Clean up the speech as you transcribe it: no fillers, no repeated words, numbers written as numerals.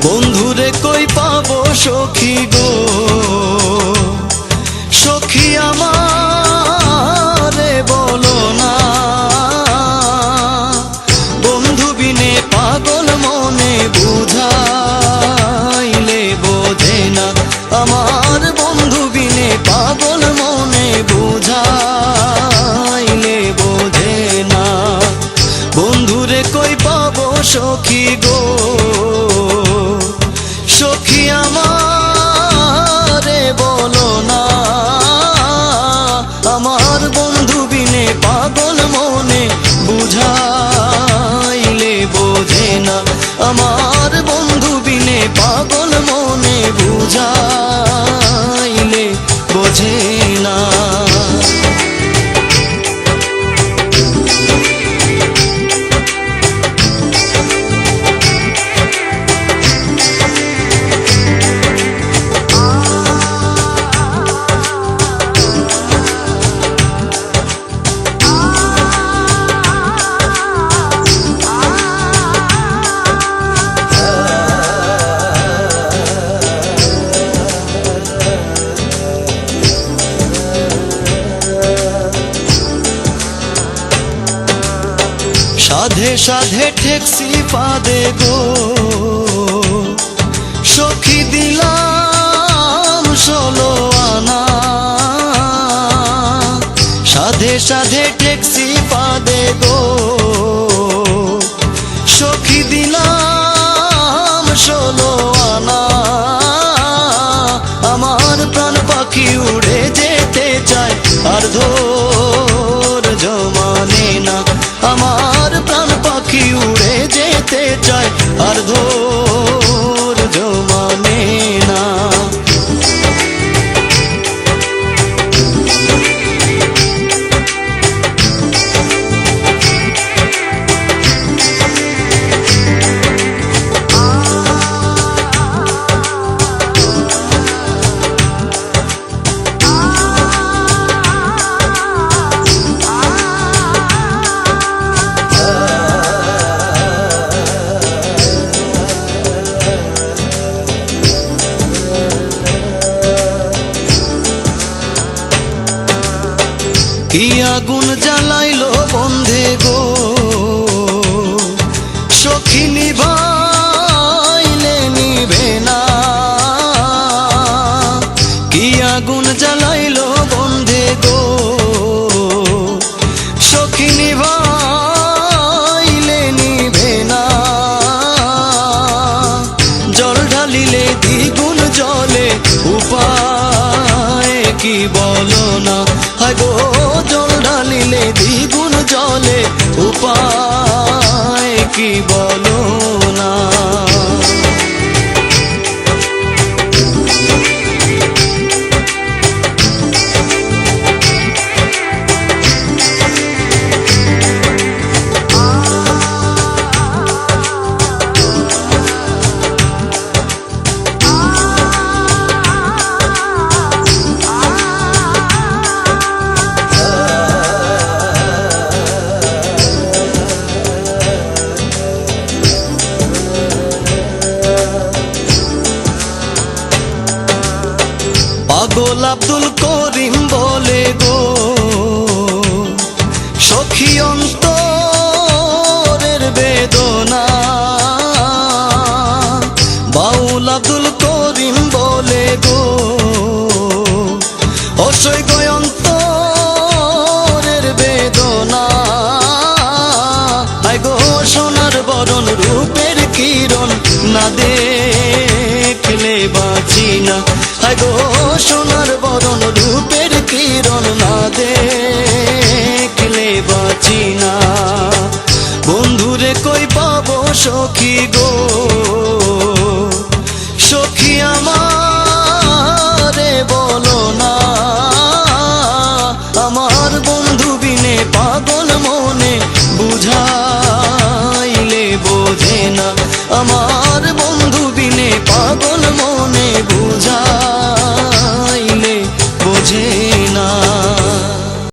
বন্ধুরে কই পাবো সখী গো, সখী আমারে বলো না। বন্ধু বিনে পাগল মনে বুঝাইলে বোঝে না, আমার বন্ধু বিনে পাগল মনে বুঝাইলে বোঝে না। বন্ধুরে কই পাবো সখী গো, সখী আমারে বলো না। আমার বন্ধু বিনে পাগল মনে বুঝাইলে বোঝে না, আমার বন্ধু বিনে পাগল মনে বুঝাইলে বোঝে না। সাধে সাধে ঠেকছি ফাঁদে গো, সখী দিলাম 16 আনা। সাধে সাধে ঠেকছি ফাঁদে গো, সখী দিলাম 16 আনা। আমার প্রাণ পাখি উড়ে যেতে চায় আর ধৈর্য মানে না, আমার প্রাণ পাখি উড়ে যেতে চায় আর ধৈর্য মানে না। কি আগুন জ্বালাইলো বন্ধে গো, সখী নিভাইলে নিভে না। কি আগুন জ্বালাইলো বন্ধে গো, সখী নিভাইলে নিভে না। জল ঢালিলে দ্বিগুণ জলে উপায় কি বলো না। হায় গো জল ঢালিলে দ্বিগুণ জলে উপায় কি বলো না। পাগল আব্দুল করিম বলে গো, সখী অন্তরের বেদনা। বাউল আব্দুল করিম বলে গো, অসহ্য অন্তরের বেদনা। আয় গো সোনার বরণ রূপের কিরণ না দেখলে বাঁচি না। হায় গো সোনার বরণ রূপের কিরণ না দেখলে বাঁচি না। বন্ধুরে কই পাবো সখী গো, সখী আমারে বলো না। আমার বন্ধু বিনে পাগল মনে বুঝাইলে বোঝে না, আমার